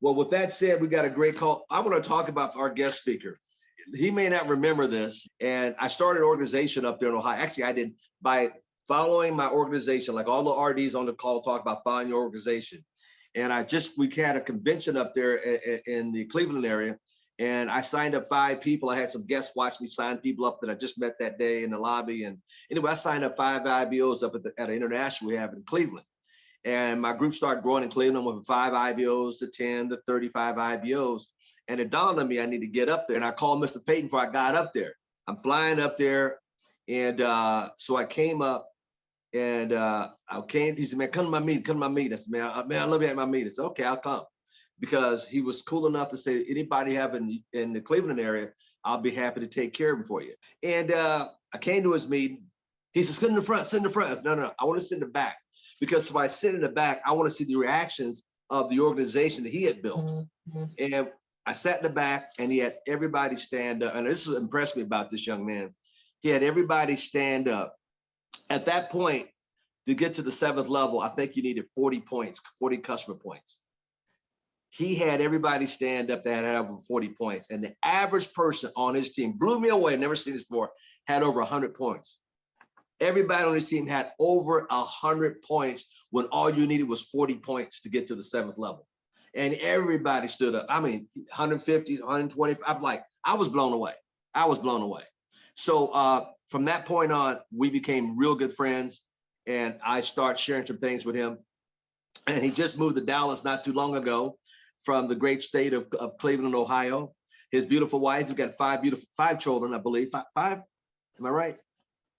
Well, with that said, we got a great call. I want to talk about our guest speaker. He may not remember this. And I started an organization up there in Ohio. Actually, I did by following my organization, like all the RDs on the call talk about following your organization. And we had a convention up there in the Cleveland area. And I signed up 5 people. I had some guests watch me sign people up that I just met that day in the lobby. And anyway, I signed up 5 IBOs up at an international we have in Cleveland. And my group started growing in Cleveland. Went from 5 IBOs to 10 to 35 IBOs. And it dawned on me I need to get up there. And I called Mr. Payten before I got up there. I'm flying up there. And so I came up and he said, man, come to my meeting, come to my meeting. I said, man, I love you at my meeting. I said, okay, I'll come. Because he was cool enough to say, anybody have in the Cleveland area, I'll be happy to take care of it for you. And I came to his meeting. He said, sit in the front, sit in the front. I said, no, I want to sit in the back. Because if I sit in the back, I want to see the reactions of the organization that he had built. Mm-hmm. And I sat in the back and he had everybody stand up. And this impressed me about this young man. He had everybody stand up. At that point, to get to the 7th level, I think you needed 40 points, 40 customer points. He had everybody stand up that had over 40 points. And the average person on his team blew me away, never seen this before, had over 100 points. Everybody on his team had over 100 points when all you needed was 40 points to get to the 7th level. And everybody stood up. I mean, 150, 120. I was blown away. I was blown away. So from that point on, we became real good friends. And I started sharing some things with him. And he just moved to Dallas not too long ago from the great state of Cleveland, Ohio. His beautiful wife, he's got 5 children, I believe. Five? Am I right?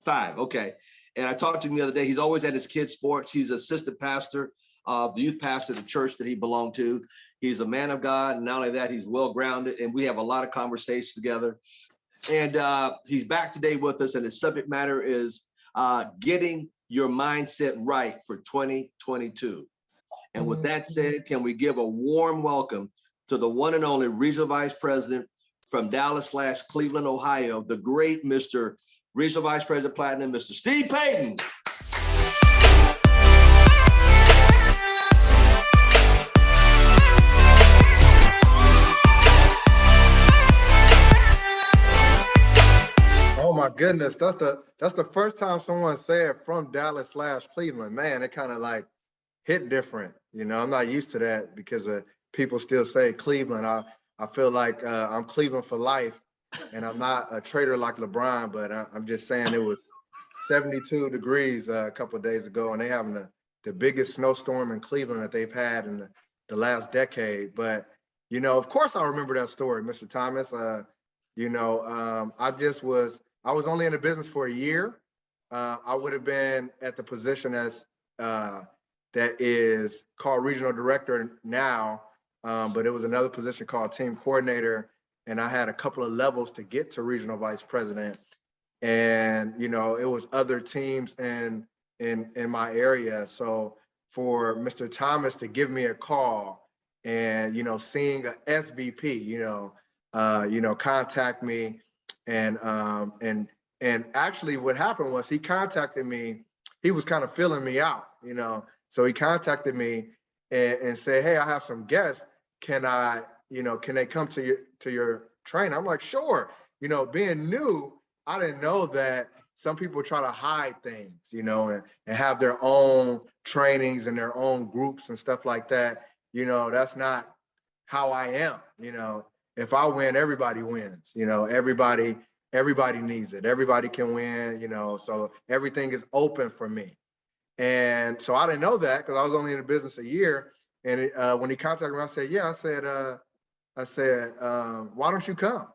5, okay. And I talked to him the other day. He's always at his kids' sports. He's assistant pastor of the youth pastor of the church that he belonged to. He's a man of God. And not only that, he's well-grounded. And we have a lot of conversations together. And he's back today with us. And his subject matter is getting your mindset right for 2022. And with that said, can we give a warm welcome to the one and only Regional Vice President from Dallas/Cleveland, Ohio, the great Mr. Regional Vice President Platinum, Mr. Steve Payten. Oh my goodness, that's the first time someone said from Dallas/Cleveland. Man, it kind of like hit different. You know, I'm not used to that because people still say Cleveland. I feel like I'm Cleveland for life, and I'm not a traitor like LeBron, but I'm just saying it was 72 degrees a couple of days ago, and they having the biggest snowstorm in Cleveland that they've had in the last decade. But, you know, of course I remember that story, Mr. Thomas. You know, I was only in the business for a year. I would have been at the position as that is called regional director now, but it was another position called team coordinator. And I had a couple of levels to get to regional vice president. And, you know, it was other teams in my area. So for Mr. Thomas to give me a call and, you know, seeing a SVP, you know, contact me and actually what happened was he contacted me. He was kind of filling me out, you know. So he contacted me and said, hey, I have some guests. Can they come to your training? I'm like, sure. You know, being new, I didn't know that some people try to hide things, you know, and have their own trainings and their own groups and stuff like that. You know, that's not how I am. You know, if I win, everybody wins. You know, everybody needs it. Everybody can win, you know, so everything is open for me. And so I didn't know that because I was only in the business a year. And when he contacted me, I said, yeah, I said, why don't you come?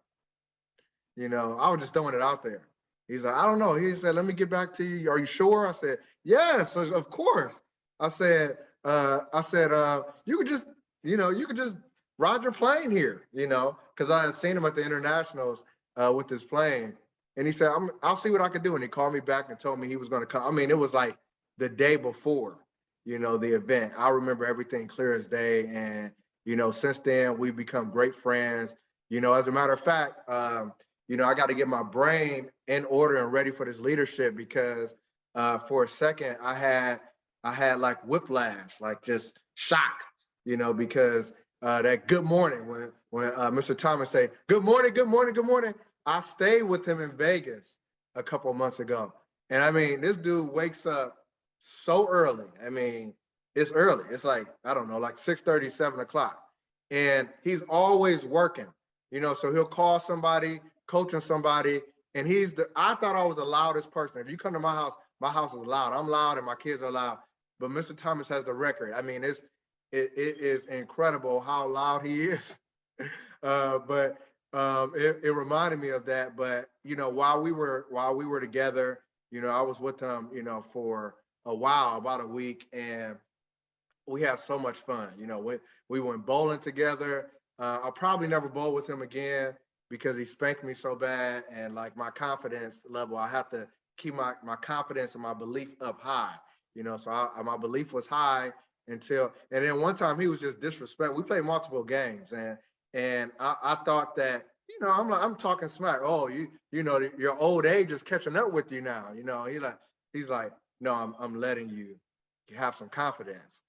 You know, I was just throwing it out there. He's like, I don't know. He said, let me get back to you. Are you sure? I said, yes, of course. I said, you could just ride your plane here, you know, because I had seen him at the internationals with his plane. And he said, I'll see what I can do. And he called me back and told me he was going to come. I mean, it was like the day before, you know, the event. I remember everything clear as day. And, you know, since then, we've become great friends. You know, as a matter of fact, you know, I got to get my brain in order and ready for this leadership because for a second, I had like whiplash, like just shock, you know, because that good morning when Mr. Thomas say, good morning, good morning, good morning. I stayed with him in Vegas a couple of months ago. And I mean, this dude wakes up so early. I mean, it's early. It's like, I don't know, like 6:30, 7 o'clock. And he's always working, so he'll call somebody, coaching somebody. And I thought I was the loudest person. If you come to my house is loud. I'm loud and my kids are loud. But Mr. Thomas has the record. I mean, it is incredible how loud he is. But it reminded me of that. But while we were together, I was with him, for a while, about a week, and we had so much fun. We went bowling together. I'll probably never bowl with him again because he spanked me so bad, and like my confidence level, I have to keep my confidence and my belief up high. So my belief was high and then one time he was just disrespectful. We played multiple games, and I thought that I'm talking smack. Oh, your old age is catching up with you now. He's like, no, I'm letting you have some confidence.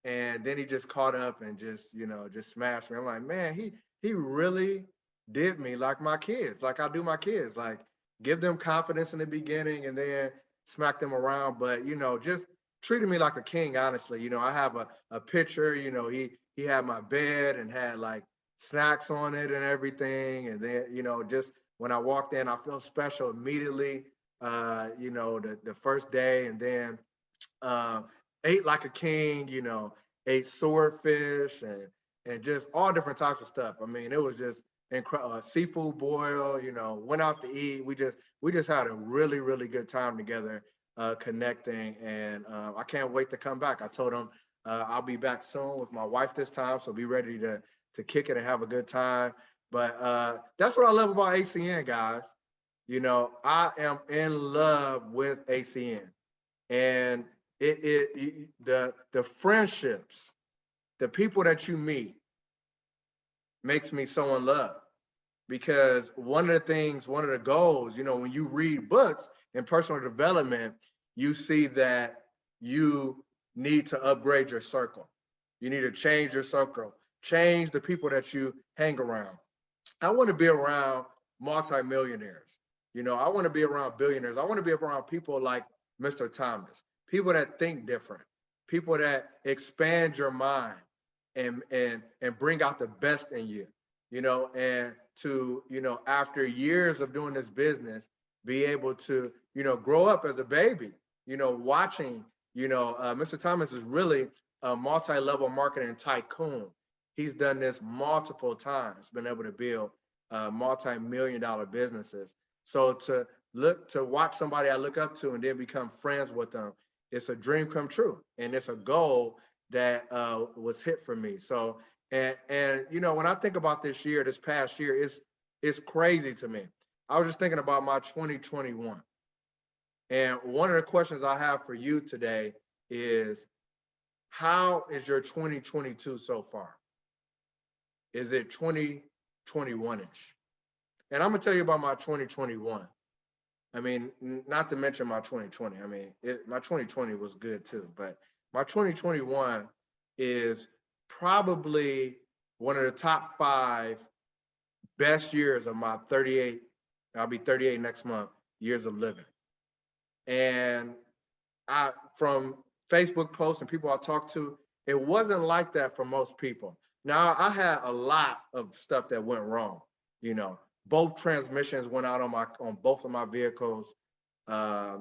And then he just caught up and just smashed me. I'm like, man, he really did me like my kids, like I do my kids, like give them confidence in the beginning and then smack them around. But just treated me like a king, honestly. I have a picture, he had my bed and had like snacks on it and everything. And then, just when I walked in, I felt special immediately, the first day. And then ate like a king, ate swordfish and just all different types of stuff. I mean, it was just incredible. Seafood boil, went out to eat. We just had a really, really good time together, connecting. And I can't wait to come back. I told him I'll be back soon with my wife this time, so be ready to kick it and have a good time. But that's what I love about ACN, guys. I am in love with ACN, and the friendships, the people that you meet makes me so in love. Because one of the goals, when you read books in personal development, you see that you need to upgrade your circle. You need to change your circle, change the people that you hang around. I want to be around multimillionaires. I want to be around billionaires. I want to be around people like Mr. Thomas, people that think different, people that expand your mind and bring out the best in you, and to, after years of doing this business, be able to, grow up as a baby, watching, Mr. Thomas is really a multi-level marketing tycoon. He's done this multiple times, been able to build multi-million-dollar businesses. So to watch somebody I look up to and then become friends with them, it's a dream come true. And it's a goal that was hit for me. So, and when I think about this past year, it's crazy to me. I was just thinking about my 2021. And one of the questions I have for you today is, how is your 2022 so far? Is it 2021-ish? And I'm gonna tell you about my 2021. I mean, not to mention my 2020. I mean, my 2020 was good too, but my 2021 is probably one of the top 5 best years of my 38, I'll be 38 next month, years of living. And from Facebook posts and people I talked to, it wasn't like that for most people. Now, I had a lot of stuff that went wrong. Both transmissions went out on both of my vehicles. I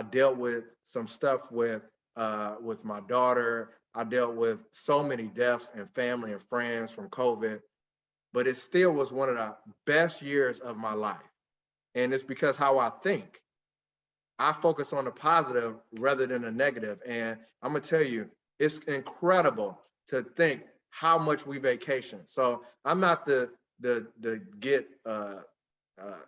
dealt with some stuff with my daughter. I dealt with so many deaths and family and friends from COVID, but it still was one of the best years of my life. And it's because how I think. I focus on the positive rather than the negative. And I'm gonna tell you, it's incredible to think how much we vacation. So I'm not the get a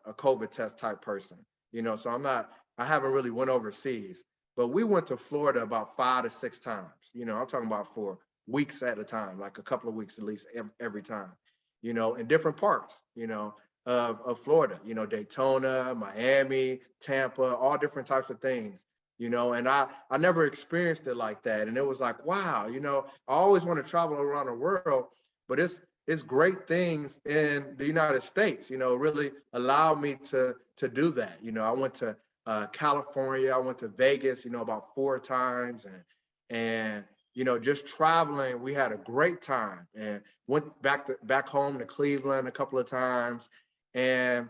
COVID test type person, so I haven't really went overseas, but we went to Florida about 5 to 6 times. I'm talking about for weeks at a time, like a couple of weeks at least every time, in different parts, of Florida, Daytona, Miami, Tampa, all different types of things. and I never experienced it like that. And it was like, wow, I always want to travel around the world, but it's great things in the United States, really allowed me to do that. I went to California, I went to Vegas, about 4 times, and just traveling, we had a great time, and went back home to Cleveland a couple of times, and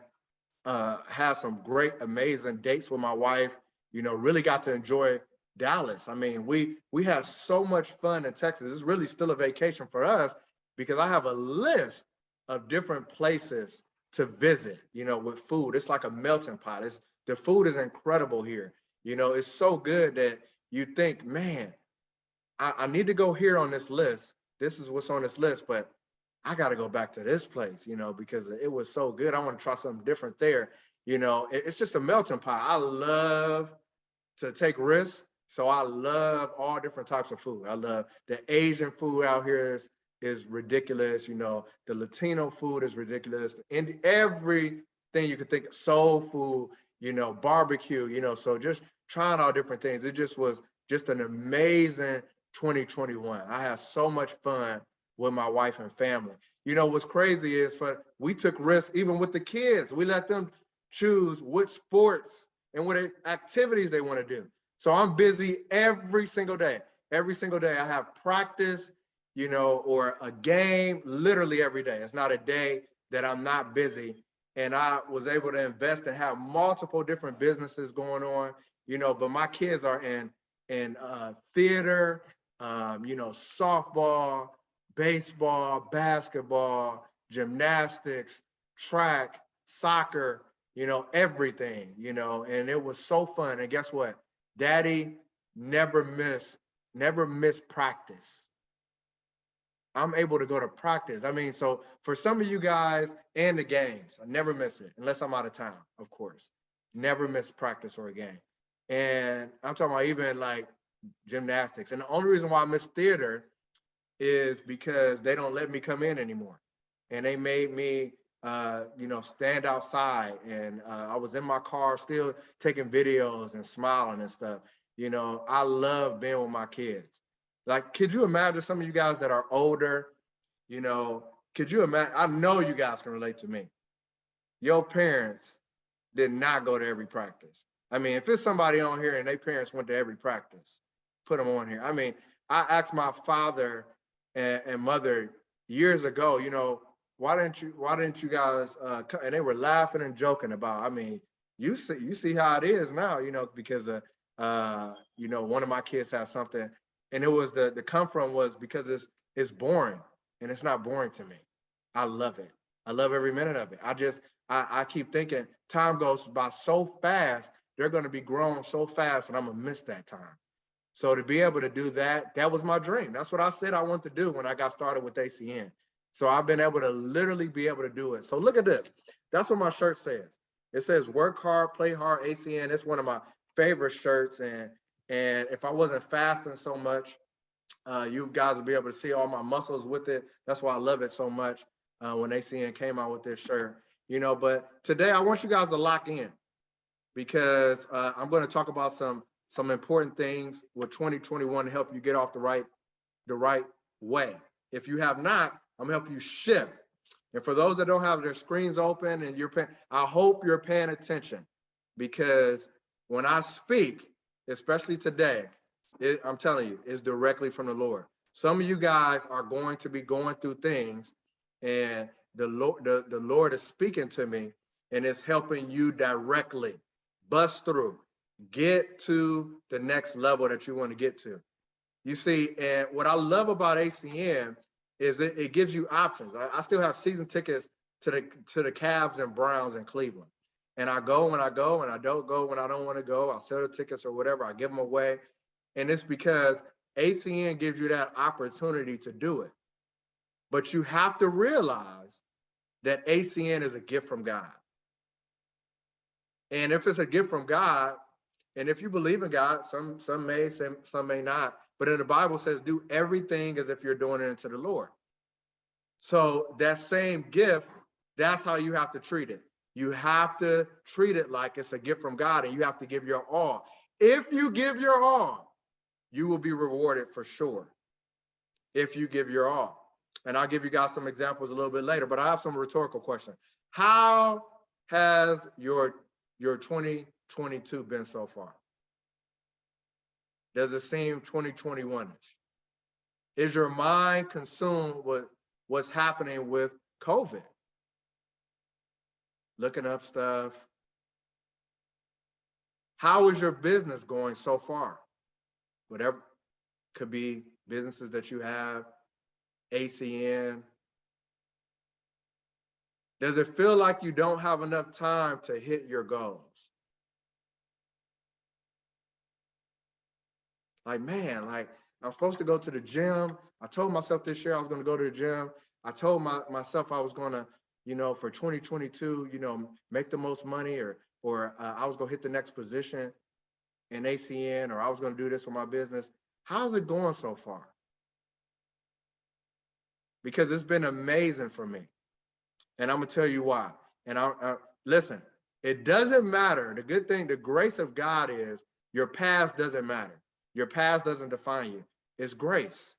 had some great, amazing dates with my wife. Really got to enjoy Dallas. I mean, we had so much fun in Texas. It's really still a vacation for us because I have a list of different places to visit. With food, it's like a melting pot. The food is incredible here. It's so good that you think, man, I need to go here on this list. This is what's on this list, but I got to go back to this place, because it was so good. I want to try something different there. It's just a melting pot. I love to take risks. So I love all different types of food. I love the Asian food out here is ridiculous. The Latino food is ridiculous. And everything you could think of, soul food, barbecue, so just trying all different things. It just was just an amazing 2021. I had so much fun with my wife and family. What's crazy is we took risks even with the kids. We let them choose which sports and what activities they want to do. So I'm busy every single day. Every single day I have practice, or a game literally every day. It's not a day that I'm not busy. And I was able to invest and have multiple different businesses going on, but my kids are in theater, softball, baseball, basketball, gymnastics, track, soccer, everything, and it was so fun. And guess what? Daddy never missed practice. I'm able to go to practice. I mean, so for some of you guys and the games, I never miss it unless I'm out of town, of course. Never miss practice or a game. And I'm talking about even like gymnastics. And the only reason why I miss theater is because they don't let me come in anymore. And they made me, stand outside. And I was in my car still taking videos and smiling and stuff. I love being with my kids. Like, could you imagine some of you guys that are older, could you imagine? I know you guys can relate to me. Your parents did not go to every practice. I mean, if it's somebody on here and their parents went to every practice, put them on here. I mean, I asked my father and mother years ago, why didn't you guys, and they were laughing and joking about, I mean, you see how it is now, because one of my kids has something, and it was the come from was because it's boring, and it's not boring to me. I love it. I love every minute of it. I keep thinking time goes by so fast. They're going to be grown so fast, and I'm going to miss that time. So to be able to do that was my dream. That's what I said I wanted to do when I got started with ACN. So I've been able to literally be able to do it. So look at this. That's what my shirt says. It says work hard, play hard, ACN. It's one of my favorite shirts. And if I wasn't fasting so much, you guys will be able to see all my muscles with it. That's why I love it so much when ACN came out with this shirt. But today I want you guys to lock in because I'm going to talk about some important things with 2021 to help you get off the right way. If you have not, I'm gonna help you shift. And for those that don't have their screens open and I hope you're paying attention, because when I speak, especially today, I'm telling you, it's directly from the Lord. Some of you guys are going to be going through things, and the Lord is speaking to me, and it's helping you directly bust through, get to the next level that you want to get to. You see, and what I love about ACN is it gives you options. I still have season tickets to the Cavs and Browns in Cleveland. And I go when I go, and I don't go when I don't want to go. I'll sell the tickets or whatever. I give them away. And it's because ACN gives you that opportunity to do it. But you have to realize that ACN is a gift from God. And if it's a gift from God, and if you believe in God, some may, some may not. But in the Bible says, do everything as if you're doing it unto the Lord. So that same gift, that's how you have to treat it. You have to treat it like it's a gift from God, and you have to give your all. If you give your all, you will be rewarded for sure. If you give your all. And I'll give you guys some examples a little bit later, but I have some rhetorical questions. How has your 2022 been so far? Does it seem 2021-ish? Is your mind consumed with what's happening with COVID? Looking up stuff. How is your business going so far? Whatever, could be businesses that you have, ACN. Does it feel like you don't have enough time to hit your goals? Like, man, like I'm supposed to go to the gym. I told myself this year I was going to go to the gym. I told myself I was going to, for 2022, make the most money, or I was going to hit the next position in ACN, or I was going to do this for my business. How's it going so far? Because it's been amazing for me. And I'm going to tell you why. And listen, it doesn't matter. The good thing, the grace of God is your past doesn't matter. Your past doesn't define you. It's grace.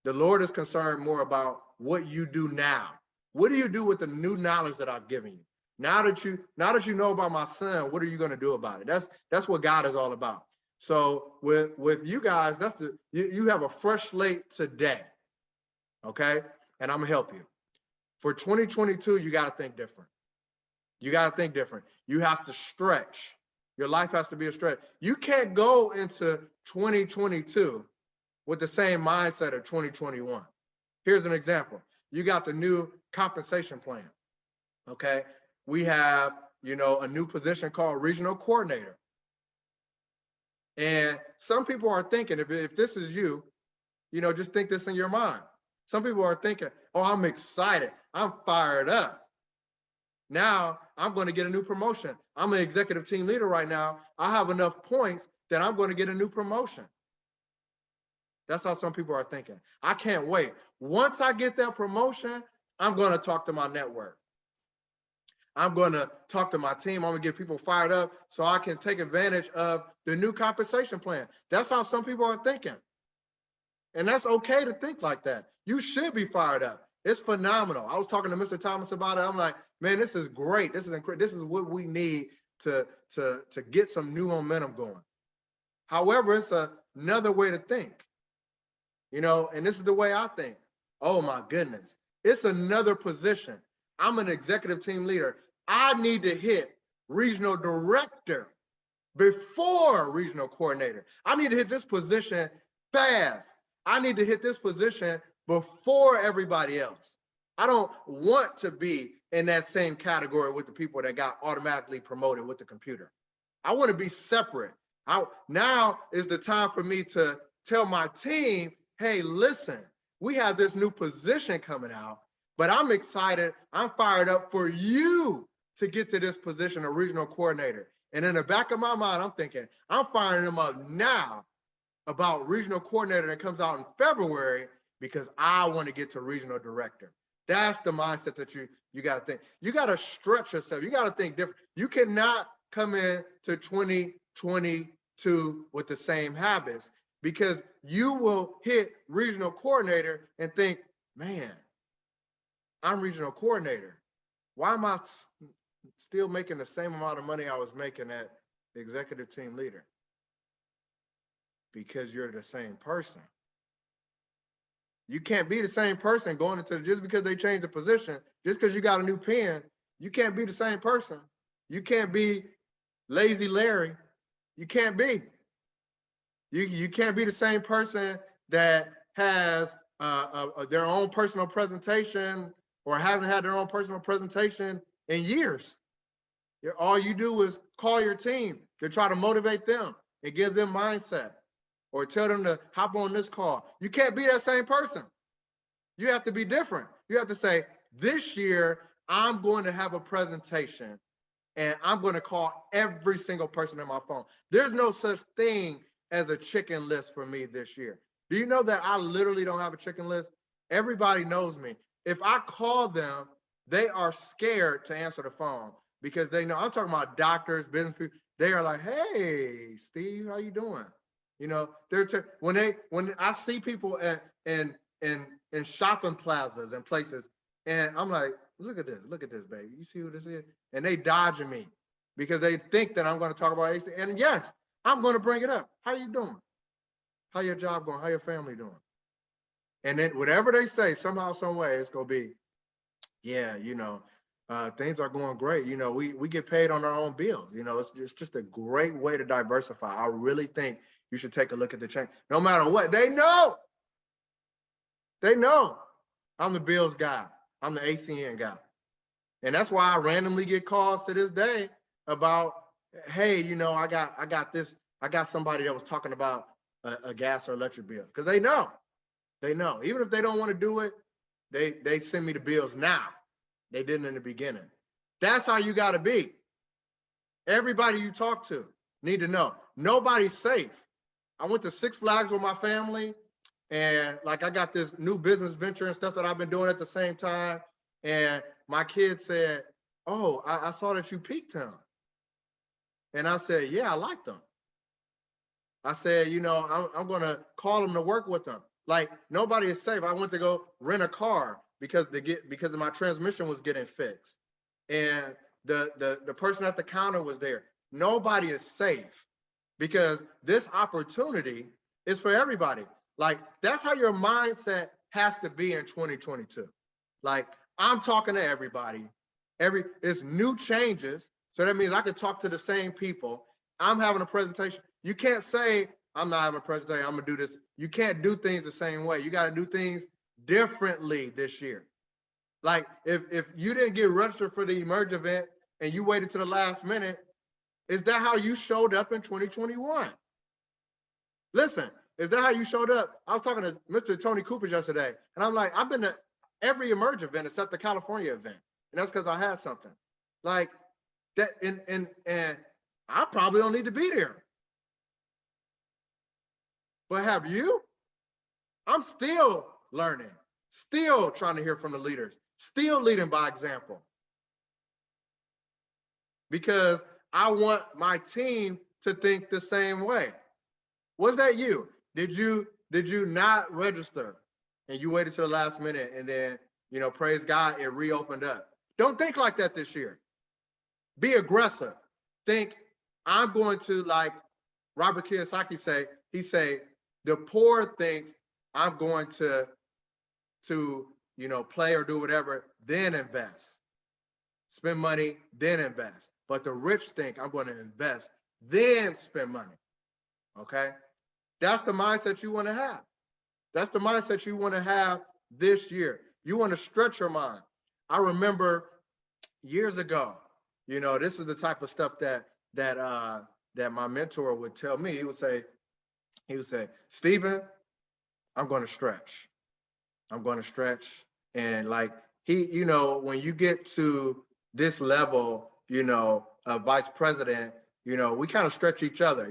The Lord is concerned more about what you do now. What do you do with the new knowledge that I've given you? Now that you know about my son, what are you going to do about it? That's what God is all about. So with you guys, you have a fresh slate today. Okay? And I'm gonna help you. For 2022, you got to think different. You got to think different. You have to stretch. Your life has to be a stretch. You can't go into 2022 with the same mindset of 2021. Here's an example. You got the new compensation plan. Okay? We have, a new position called regional coordinator. And some people are thinking, if this is you, just think this in your mind. Some people are thinking, oh, I'm excited. I'm fired up. Now I'm going to get a new promotion. I'm an executive team leader right now. I have enough points that I'm going to get a new promotion. That's how some people are thinking. I can't wait. Once I get that promotion, I'm going to talk to my network. I'm going to talk to my team. I'm going to get people fired up so I can take advantage of the new compensation plan. That's how some people are thinking. And that's okay to think like that. You should be fired up. It's phenomenal. I was talking to Mr. Thomas about it. I'm like, man, this is great. This is incredible. This is what we need to get some new momentum going. However, it's another way to think, and this is the way I think. Oh my goodness. It's another position. I'm an executive team leader. I need to hit regional director before regional coordinator. I need to hit this position fast. I need to hit this position before everybody else. I don't want to be in that same category with the people that got automatically promoted with the computer. I want to be separate. Now is the time for me to tell my team, hey, listen, we have this new position coming out, but I'm excited. I'm fired up for you to get to this position of regional coordinator. And in the back of my mind, I'm thinking, I'm firing them up now about regional coordinator that comes out in February because I want to get to regional director. That's the mindset that you got to think. You got to stretch yourself. You got to think different. You cannot come in to 2022 with the same habits, because you will hit regional coordinator and think, man, I'm regional coordinator. Why am I still making the same amount of money I was making at executive team leader? Because you're the same person. You can't be the same person going into just because they changed the position, just because you got a new pen, you can't be the same person. You can't be lazy Larry. You can't be. You can't be the same person that has their own personal presentation or hasn't had their own personal presentation in years. All you do is call your team to try to motivate them and give them mindset, or tell them to hop on this call. You can't be that same person. You have to be different. You have to say, this year, I'm going to have a presentation and I'm going to call every single person on my phone. There's no such thing as a chicken list for me this year. Do you know that I literally don't have a chicken list? Everybody knows me. If I call them, they are scared to answer the phone because they know. I'm talking about doctors, business people. They are like, hey, Steve, how you doing? You know, when I see people in shopping plazas and places, and I'm like, look at this, baby. You see who this is? And they dodging me because they think that I'm going to talk about AC. And yes, I'm going to bring it up. How you doing? How your job going? How your family doing? And then whatever they say, somehow, some way, it's going to be, yeah, things are going great. We get paid on our own bills. It's just a great way to diversify. I really think you should take a look at the change. No matter what, they know I'm the bills guy. I'm the ACN guy. And that's why I randomly get calls to this day about, hey, I got somebody that was talking about a gas or electric bill. Because they know. Even if they don't want to do it, they send me the bills now. They didn't in the beginning. That's how you got to be. Everybody you talk to need to know. Nobody's safe. I went to Six Flags with my family, and I got this new business venture and stuff that I've been doing at the same time. And my kid said, oh, I saw that you peaked him. And I said, yeah, I liked him. I said, I'm going to call him to work with them. Nobody is safe. I went to go rent a car because my transmission was getting fixed. And the person at the counter was there. Nobody is safe because this opportunity is for everybody. That's how your mindset has to be in 2022. I'm talking to everybody. It's new changes. So that means I can talk to the same people. I'm having a presentation. You can't say, I'm not having a presentation, I'm gonna do this. You can't do things the same way. You gotta do things differently this year. If you didn't get registered for the Emerge event and you waited to the last minute, is that how you showed up in 2021? Listen, is that how you showed up? I was talking to Mr. Tony Cooper yesterday, and I'm like, I've been to every Emerge event except the California event. And that's because I had something. And I probably don't need to be there. But have you? I'm still learning, still trying to hear from the leaders, still leading by example. Because I want my team to think the same way. Was that you? Did you not register and you waited to the last minute and then, praise God, it reopened up? Don't think like that this year. Be aggressive. Think, I'm going to, like Robert Kiyosaki say, the poor think I'm going to play or do whatever, then invest. Spend money, then invest. But the rich think I'm going to invest, then spend money. Okay? That's the mindset you want to have. That's the mindset you want to have this year. You want to stretch your mind. I remember years ago, this is the type of stuff that my mentor would tell me. He would say, Steven, I'm going to stretch. I'm going to stretch. And when you get to this level, a vice president, we kind of stretch each other.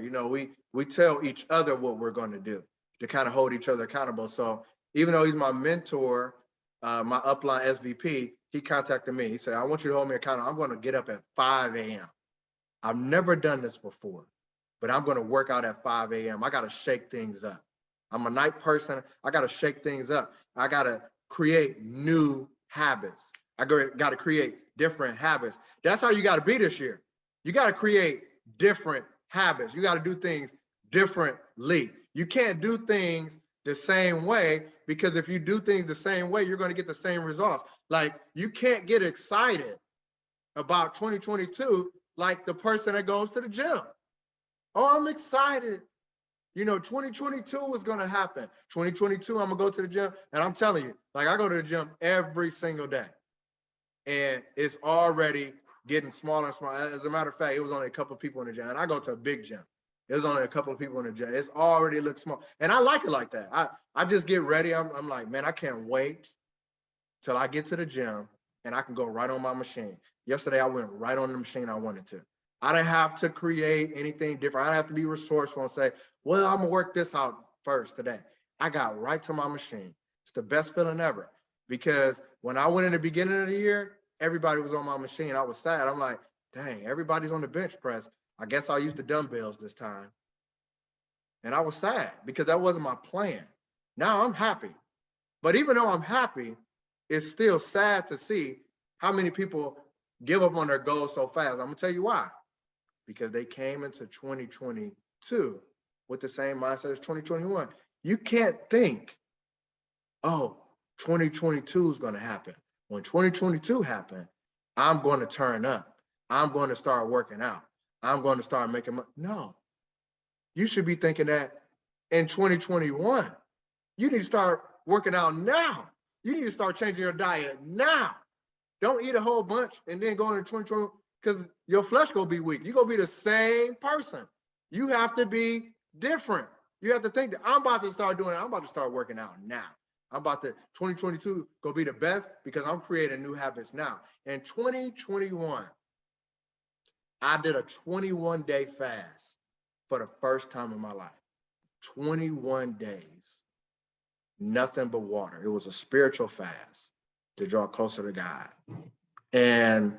We tell each other what we're going to do to kind of hold each other accountable. So even though he's my mentor, my upline SVP, he contacted me. He said, I want you to hold me accountable. I'm going to get up at 5 a.m. I've never done this before, but I'm going to work out at 5 a.m. I got to shake things up. I'm a night person. I got to shake things up. I got to create new habits. I got to create different habits. That's how you got to be this year. You got to create different habits. You got to do things differently. You can't do things the same way, because if you do things the same way, you're going to get the same results. You can't get excited about 2022 like the person that goes to the gym. Oh, I'm excited. 2022 is going to happen. 2022, I'm going to go to the gym. And I'm telling you, I go to the gym every single day. And it's already getting smaller and smaller. As a matter of fact, it was only a couple of people in the gym. And I go to a big gym. There's only a couple of people in the gym. It's already looks small. And I like it like that. I just get ready. I'm like, man, I can't wait till I get to the gym and I can go right on my machine. Yesterday, I went right on the machine I wanted to. I didn't have to create anything different. I didn't have to be resourceful and say, well, I'm going to work this out first today. I got right to my machine. It's the best feeling ever. Because when I went in the beginning of the year, everybody was on my machine. I was sad. I'm like, dang, everybody's on the bench press. I guess I'll use the dumbbells this time. And I was sad because that wasn't my plan. Now I'm happy. But even though I'm happy, it's still sad to see how many people give up on their goals so fast. I'm gonna tell you why. Because they came into 2022 with the same mindset as 2021. You can't think, oh, 2022 is gonna happen. When 2022 happened, I'm gonna turn up. I'm gonna start working out. I'm gonna start making money. No, you should be thinking that in 2021. You need to start working out now. You need to start changing your diet now. Don't eat a whole bunch and then go into 2020 because your flesh gonna be weak. You're gonna be the same person. You have to be different. You have to think that I'm about to start doing it. I'm about to start working out now. I'm about to 2022 gonna be the best because I'm creating new habits now. In 2021, I did a 21-day fast for the first time in my life. 21 days, nothing but water. It was a spiritual fast to draw closer to God. And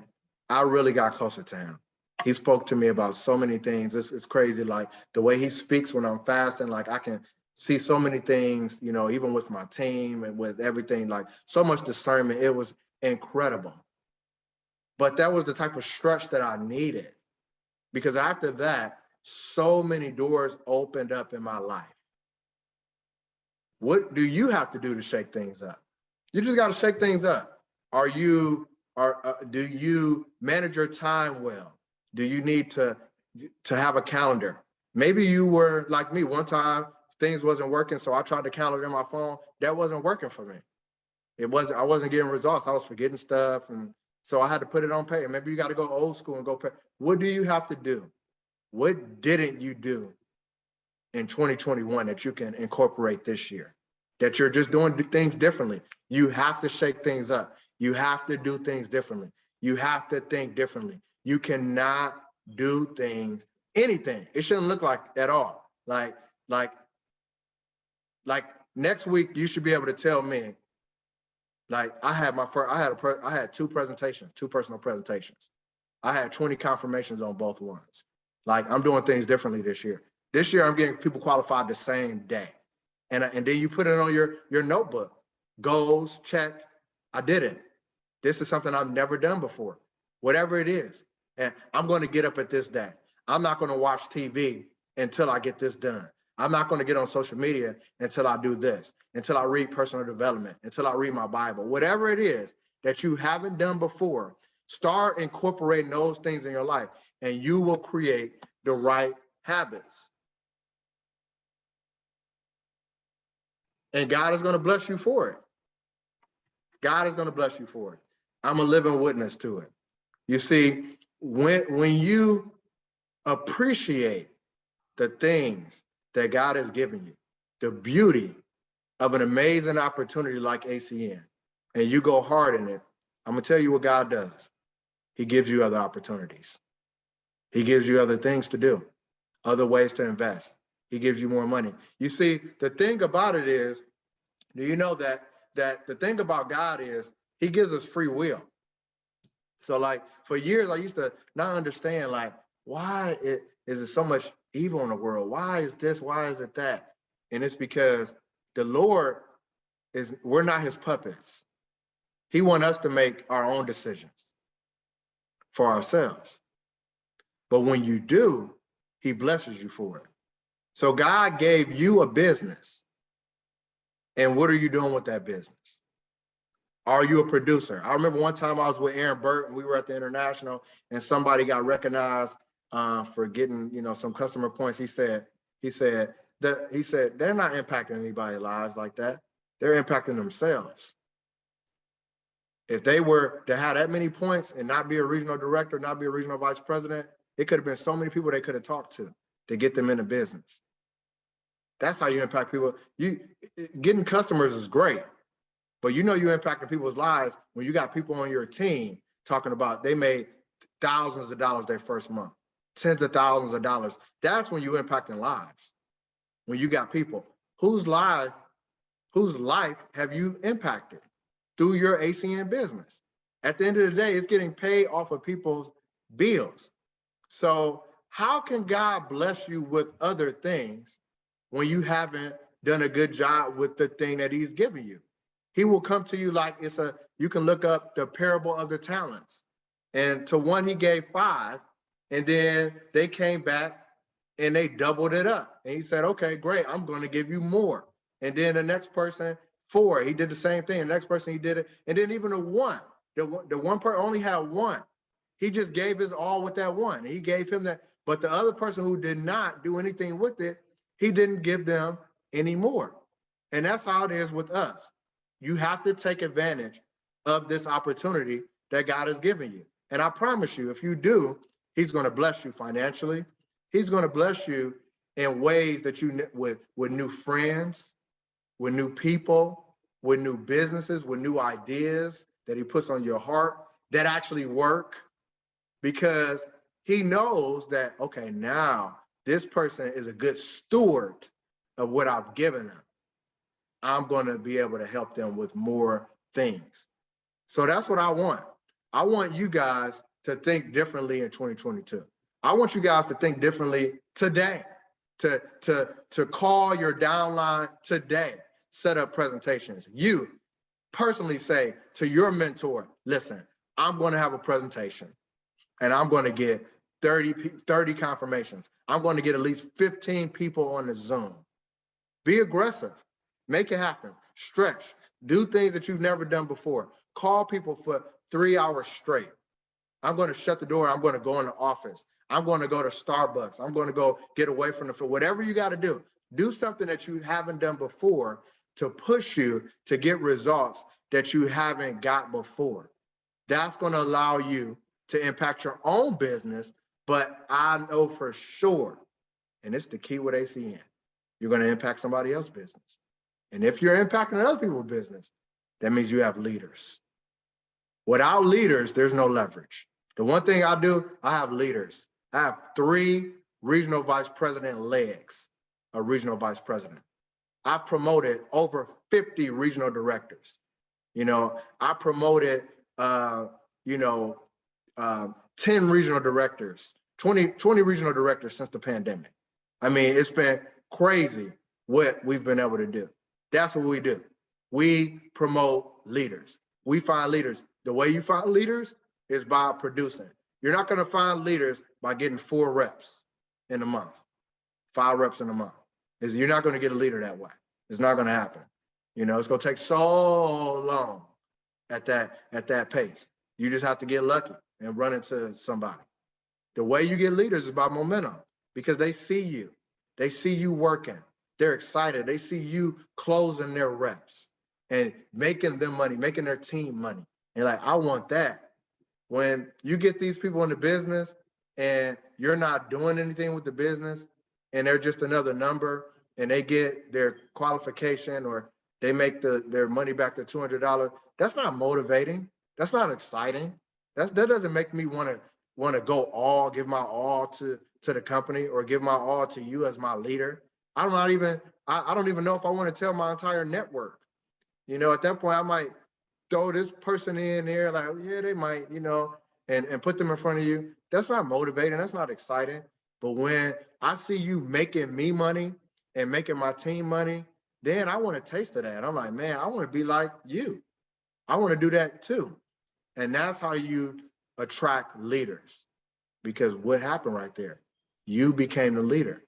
I really got closer to him. He spoke to me about so many things. It's crazy, like the way he speaks when I'm fasting, like I can see so many things, you know, even with my team and with everything, like so much discernment. It was incredible. But that was the type of stretch that I needed because after that, so many doors opened up in my life. What do you have to do to shake things up? You just got to shake things up. Do you manage your time well? Do you need to have a calendar? Maybe you were like me. One time things wasn't working, so I tried to calendar in my phone. That wasn't working for me. I wasn't getting results. I was forgetting stuff, and so I had to put it on paper. Maybe you got to go old school and go pay. What do you have to do? What didn't you do in 2021 that you can incorporate this year? That you're just doing things differently. You have to shake things up. You have to do things differently. You have to think differently. You cannot do things, anything. It shouldn't look like at all. Like next week, you should be able to tell me, like I had two personal presentations. I had 20 confirmations on both ones. Like I'm doing things differently this year. This year, I'm getting people qualified the same day. And then you put it on your notebook. Goals, check. I did it. This is something I've never done before, whatever it is. And I'm going to get up at this day. I'm not going to watch TV until I get this done. I'm not going to get on social media until I do this, until I read personal development, until I read my Bible. Whatever it is that you haven't done before, start incorporating those things in your life, and you will create the right habits. And God is going to bless you for it. God is going to bless you for it. I'm a living witness to it. You see, when you appreciate the things that God has given you, the beauty of an amazing opportunity like ACN, and you go hard in it, I'm going to tell you what God does. He gives you other opportunities. He gives you other things to do, other ways to invest. He gives you more money. You see, the thing about it is, do you know that the thing about God is he gives us free will. So like for years, I used to not understand like, why is there so much evil in the world? Why is this? Why is it that? And it's because the Lord we're not his puppets. He wants us to make our own decisions for ourselves. But when you do, he blesses you for it. So God gave you a business. And what are you doing with that business? Are you a producer? I remember one time I was with Aaron Burt and we were at the International and somebody got recognized for getting, some customer points. He said they're not impacting anybody's lives like that. They're impacting themselves. If they were to have that many points and not be a regional director, not be a regional vice president, it could have been so many people they could have talked to get them in the business. That's how you impact people. Getting customers is great, but you're impacting people's lives when you got people on your team talking about they made thousands of dollars their first month, tens of thousands of dollars. That's when you're impacting lives. When you got people whose life have you impacted through your ACN business? At the end of the day, it's getting paid off of people's bills. So how can God bless you with other things when you haven't done a good job with the thing that he's given you? He will come to you like you can look up the parable of the talents. And to one, he gave 5, and then they came back and they doubled it up. And he said, okay, great, I'm going to give you more. And then the next person, 4, he did the same thing. The next person, he did it. And then even the one person only had 1. He just gave his all with that 1. He gave him that. But the other person who did not do anything with it, he didn't give them any more. And that's how it is with us. You have to take advantage of this opportunity that God has given you. And I promise you, if you do, he's going to bless you financially. He's going to bless you in ways that with new friends, with new people, with new businesses, with new ideas that he puts on your heart that actually work, because he knows that, okay, now this person is a good steward of what I've given them. I'm going to be able to help them with more things. So that's what I want. I want you guys to think differently in 2022. I want you guys to think differently today, to call your downline today, set up presentations. You personally say to your mentor, listen, I'm going to have a presentation and I'm going to get 30 confirmations. I'm going to get at least 15 people on the Zoom. Be aggressive. Make it happen. Stretch. Do things that you've never done before. Call people for 3 hours straight. I'm going to shut the door. I'm going to go in the office. I'm going to go to Starbucks. I'm going to go get away from the field. Whatever you got to do, do something that you haven't done before to push you to get results that you haven't got before. That's going to allow you to impact your own business. But I know for sure, and it's the key with ACN, you're going to impact somebody else's business. And if you're impacting other people's business, that means you have leaders. Without leaders, there's no leverage. The one thing I do, I have leaders. I have 3 regional vice president legs, a regional vice president. I've promoted over 50 regional directors. I promoted, 10 regional directors, 20 regional directors since the pandemic. I mean, it's been crazy what we've been able to do. That's what we do. We promote leaders. We find leaders. The way you find leaders is by producing. You're not going to find leaders by getting 4 reps in a month, 5 reps in a month. You're not going to get a leader that way. It's not going to happen. It's going to take so long at that pace. You just have to get lucky and run into somebody. The way you get leaders is by momentum, because they see you. They see you working. They're excited. They see you closing their reps and making them money, making their team money. And like, I want that. When you get these people in the business and you're not doing anything with the business and they're just another number and they get their qualification or they make their money back to $200, that's not motivating. That's not exciting. That doesn't make me want to give my all to the company or give my all to you as my leader. I don't even know if I want to tell my entire network. At that point, I might throw this person in there, like, yeah, they might, and put them in front of you. That's not motivating. That's not exciting. But when I see you making me money and making my team money, then I want a taste of that. I'm like, man, I want to be like you. I want to do that too. And that's how you attract leaders. Because what happened right there? You became the leader.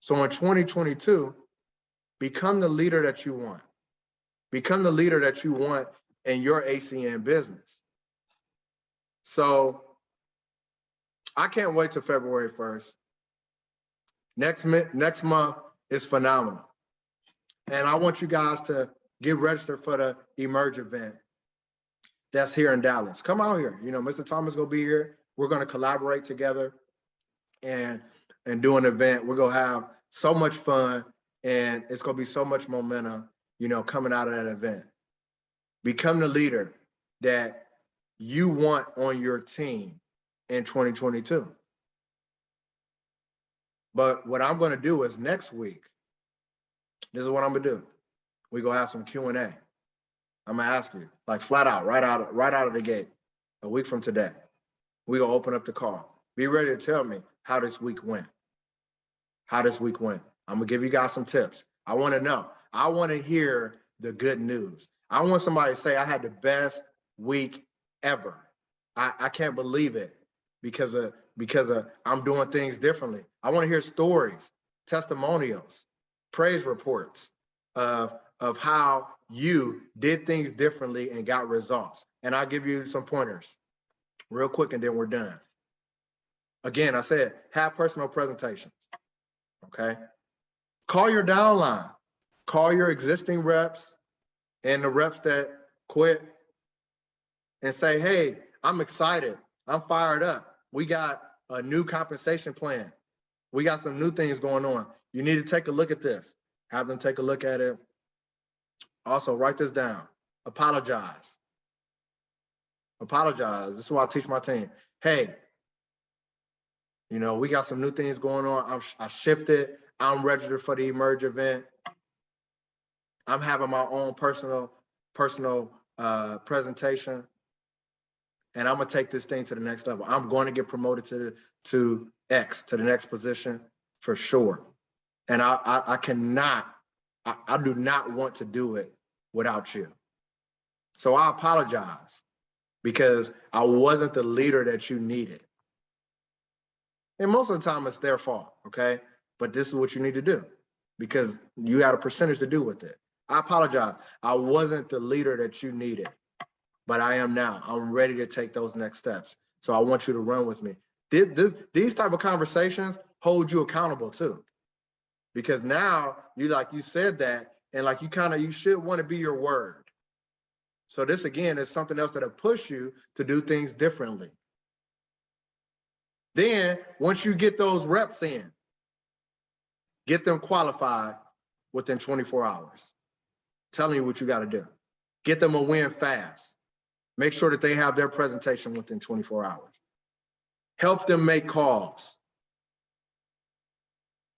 So in 2022, become the leader that you want. Become the leader that you want in your ACN business. So I can't wait till February 1st. Next month is phenomenal. And I want you guys to get registered for the Emerge event that's here in Dallas. Come out here. Mr. Thomas will be here. We're going to collaborate together and do an event. We're going to have so much fun, and it's going to be so much momentum, coming out of that event. Become the leader that you want on your team in 2022. But what I'm going to do is next week, this is what I'm going to do. We're going to have some Q&A. I'm going to ask you, like, flat out, right out of the gate, a week from today. We're gonna open up the call. Be ready to tell me how this week went. How this week went. I'm gonna give you guys some tips. I want to know. I want to hear the good news. I want somebody to say I had the best week ever. I can't believe it because I'm doing things differently. I want to hear stories, testimonials, praise reports of how you did things differently and got results. And I'll give you some pointers real quick and then we're done. Again, I said, have personal presentations, okay? Call your downline, call your existing reps and the reps that quit and say, hey, I'm excited, I'm fired up. We got a new compensation plan. We got some new things going on. You need to take a look at this. Have them take a look at it. Also, write this down. Apologize. Apologize. This is what I teach my team. Hey, you know, we got some new things going on. I shifted. I'm registered for the Emerge event. I'm having my own personal presentation, and I'm gonna take this thing to the next level. I'm going to get promoted to X, to the next position for sure. And I do not want to do it without you. So I apologize because I wasn't the leader that you needed. And most of the time it's their fault, okay? But this is what you need to do because you had a percentage to do with it. I apologize. I wasn't the leader that you needed, but I am now. I'm ready to take those next steps. So I want you to run with me. These type of conversations hold you accountable too. Because now you said that, and like you should want to be your word. So this again is something else that'll push you to do things differently. Then once you get those reps in, get them qualified within 24 hours. Telling you what you got to do. Get them a win fast. Make sure that they have their presentation within 24 hours. Help them make calls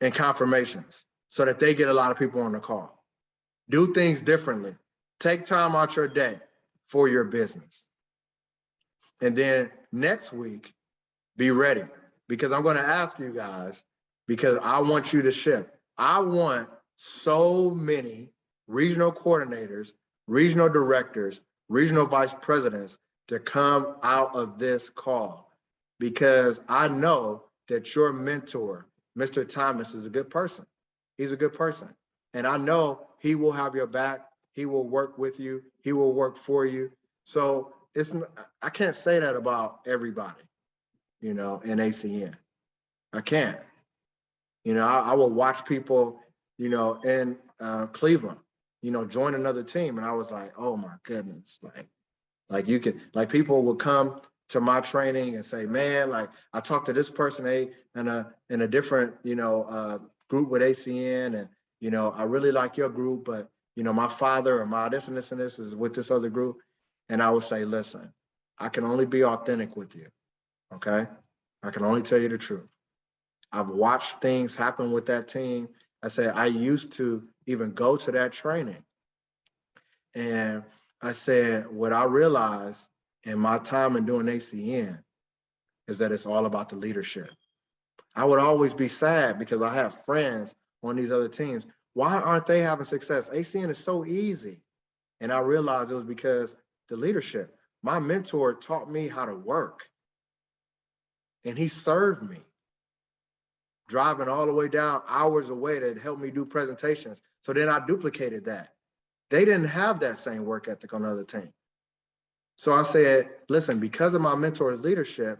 and confirmations so that they get a lot of people on the call. Do things differently. Take time out your day for your business. And then next week, be ready because I'm going to ask you guys because I want you to shift. I want so many regional coordinators, regional directors, regional vice presidents to come out of this call because I know that your mentor, Mr. Thomas, is a good person. He's a good person. And I know he will have your back. He will work with you. He will work for you. So I can't say that about everybody, you know, in ACN. I can't. You know, I will watch people, you know, in Cleveland, you know, join another team. And I was like, oh my goodness, like you could, like people will come to my training and say, man, like I talked to this person in a different, you know, group with ACN. And, you know, I really like your group, but, you know, my father or my this and this and this is with this other group. And I would say, listen, I can only be authentic with you. Okay. I can only tell you the truth. I've watched things happen with that team. I said, I used to even go to that training. And I said, what I realized in my time in doing ACN is that it's all about the leadership. I would always be sad because I have friends on these other teams. Why aren't they having success? ACN is so easy. And I realized it was because the leadership. My mentor taught me how to work. And he served me, driving all the way down hours away to help me do presentations. So then I duplicated that. They didn't have that same work ethic on the other team. So I said, listen, because of my mentor's leadership,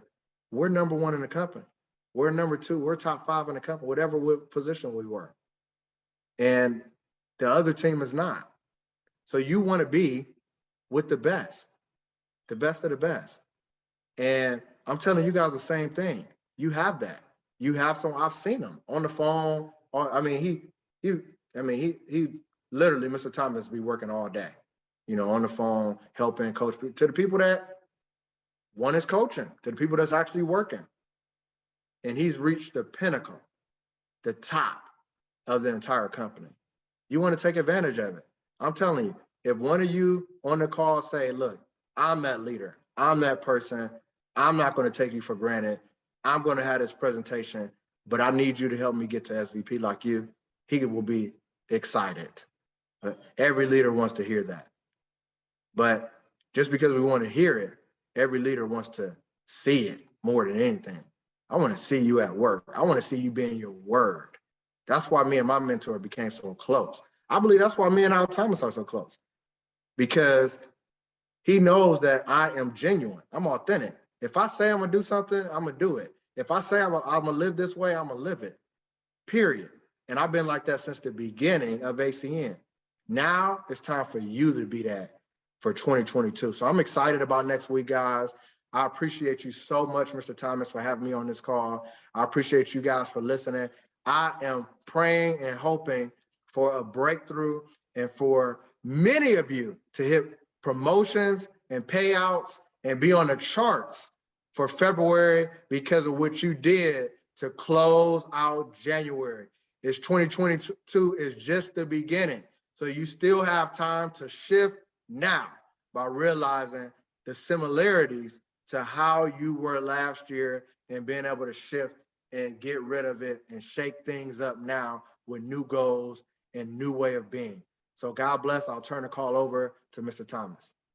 we're number one in the company. We're number two, we're top 5 in the company, whatever position we were. And the other team is not. So you want to be with the best of the best. And I'm telling you guys the same thing. You have that. You have some, I've seen him on the phone. He literally, Mr. Thomas, be working all day, you know, on the phone, helping coach to the people that one is coaching, to the people that's actually working. And he's reached the pinnacle, the top of the entire company. You want to take advantage of it. I'm telling you, if one of you on the call say, look, I'm that leader, I'm that person, I'm not going to take you for granted. I'm going to have this presentation, but I need you to help me get to SVP like you. He will be excited. Every leader wants to hear that. But just because we want to hear it, every leader wants to see it more than anything. I want to see you at work. I want to see you being your word. That's why me and my mentor became so close. I believe that's why me and Al Thomas are so close, because he knows that I am genuine. I'm authentic. If I say I'm gonna do something, I'm gonna do it. If I say I'm gonna live this way, I'm gonna live it, period. And I've been like that since the beginning of ACN. Now it's time for you to be that for 2022. So I'm excited about next week, guys. I appreciate you so much, Mr. Thomas, for having me on this call. I appreciate you guys for listening. I am praying and hoping for a breakthrough and for many of you to hit promotions and payouts and be on the charts for February because of what you did to close out January. It's 2022 is just the beginning. So you still have time to shift now by realizing the similarities to how you were last year and being able to shift and get rid of it and shake things up now with new goals and new way of being. So God bless. I'll turn the call over to Mr. Thomas.